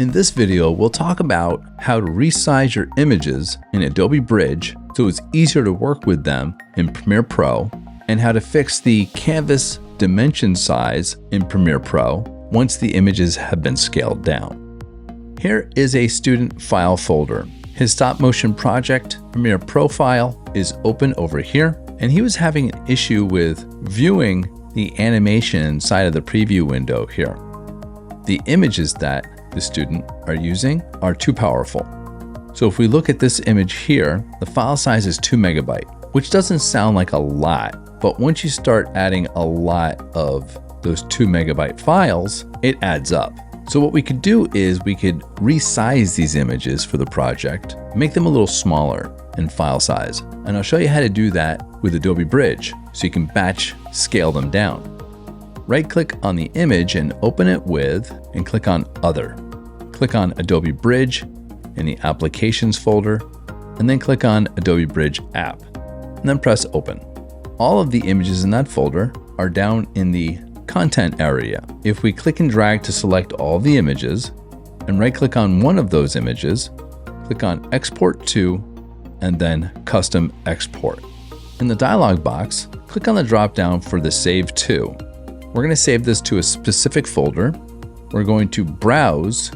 In this video, we'll talk about how to resize your images in Adobe Bridge so it's easier to work with them in Premiere Pro, and how to fix the canvas dimension size in Premiere Pro once the images have been scaled down. Here is a student file folder. His stop motion project Premiere Pro file is open over here, and he was having an issue with viewing the animation inside of the preview window here. The images that the student are using are too powerful. So if we look at this image here, the file size is 2 MB, which doesn't sound like a lot, but once you start adding a lot of those 2 MB files, it adds up. So what we could do is we could resize these images for the project, make them a little smaller in file size. And I'll show you how to do that with Adobe Bridge so you can batch scale them down. Right-click on the image and open it with, and click on Other. Click on Adobe Bridge in the Applications folder, and then click on Adobe Bridge App, and then press Open. All of the images in that folder are down in the Content area. If we click and drag to select all the images, and right-click on one of those images, click on Export to, and then Custom Export. In the dialog box, click on the drop-down for the Save To. We're going to save this to a specific folder. We're going to browse,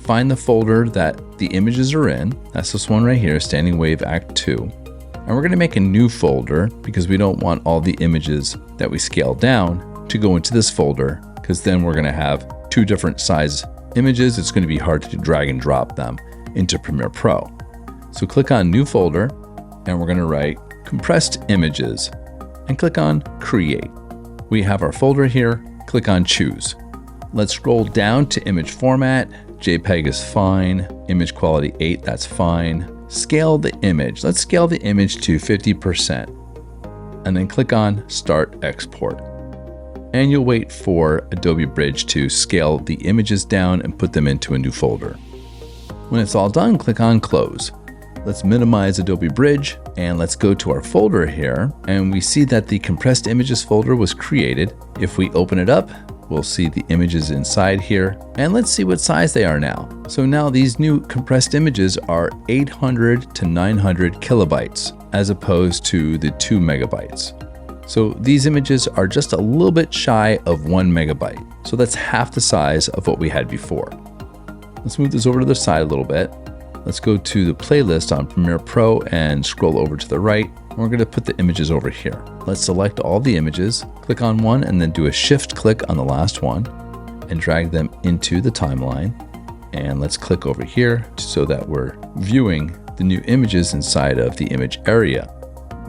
find the folder that the images are in. That's this one right here, Standing Wave Act 2. And we're going to make a new folder because we don't want all the images that we scaled down to go into this folder, because then we're going to have two different size images. It's going to be hard to drag and drop them into Premiere Pro. So click on New Folder, and we're going to write Compressed Images, and click on Create. We have our folder here, click on Choose. Let's scroll down to image format. JPEG is fine. Image quality 8, that's fine. Scale the image. Let's scale the image to 50%. And then click on Start Export. And you'll wait for Adobe Bridge to scale the images down and put them into a new folder. When it's all done, click on Close. Let's minimize Adobe Bridge, and let's go to our folder here, and we see that the compressed images folder was created. If we open it up, we'll see the images inside here, and let's see what size they are now. So now these new compressed images are 800 to 900 kilobytes as opposed to the 2 MB. So these images are just a little bit shy of 1 MB. So that's half the size of what we had before. Let's move this over to the side a little bit. Let's go to the playlist on Premiere Pro and scroll over to the right. We're going to put the images over here. Let's select all the images, click on one, and then do a shift click on the last one and drag them into the timeline. And let's click over here so that we're viewing the new images inside of the image area.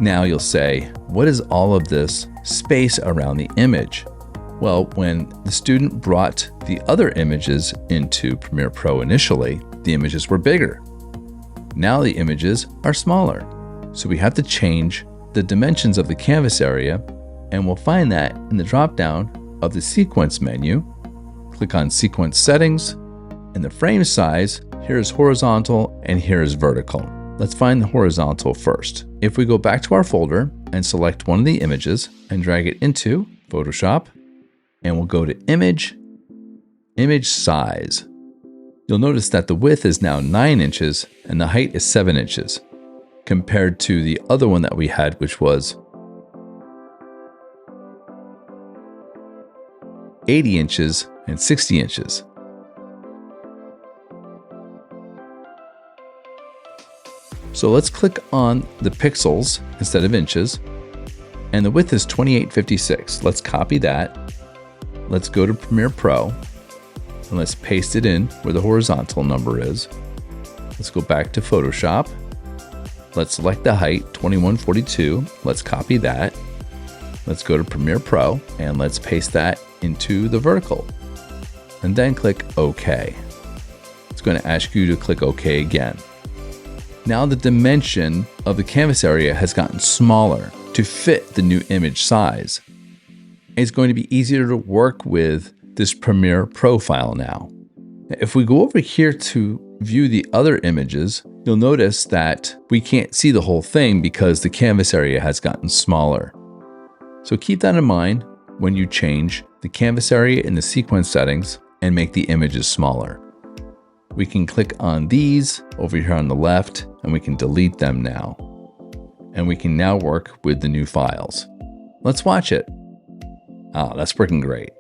Now you'll say, what is all of this space around the image? Well, when the student brought the other images into Premiere Pro initially, the images were bigger. Now the images are smaller. So we have to change the dimensions of the canvas area, and we'll find that in the drop-down of the Sequence menu. Click on Sequence Settings, and the frame size, here is horizontal and here is vertical. Let's find the horizontal first. If we go back to our folder and select one of the images and drag it into Photoshop, and we'll go to Image, Image Size. You'll notice that the width is now 9 inches and the height is 7 inches, compared to the other one that we had, which was 80 inches and 60 inches. So let's click on the pixels instead of inches, and the width is 2856. Let's copy that. Let's go to Premiere Pro, and let's paste it in where the horizontal number is. Let's go back to Photoshop. Let's select the height, 2142. Let's copy that. Let's go to Premiere Pro, and let's paste that into the vertical. And then click OK. It's going to ask you to click OK again. Now the dimension of the canvas area has gotten smaller to fit the new image size. It's going to be easier to work with this Premiere Pro file now. If we go over here to view the other images, you'll notice that we can't see the whole thing because the canvas area has gotten smaller. So keep that in mind when you change the canvas area in the sequence settings and make the images smaller. we can click on these over here on the left and we can delete them now. And we can now work with the new files. Let's watch it. Oh, that's working great.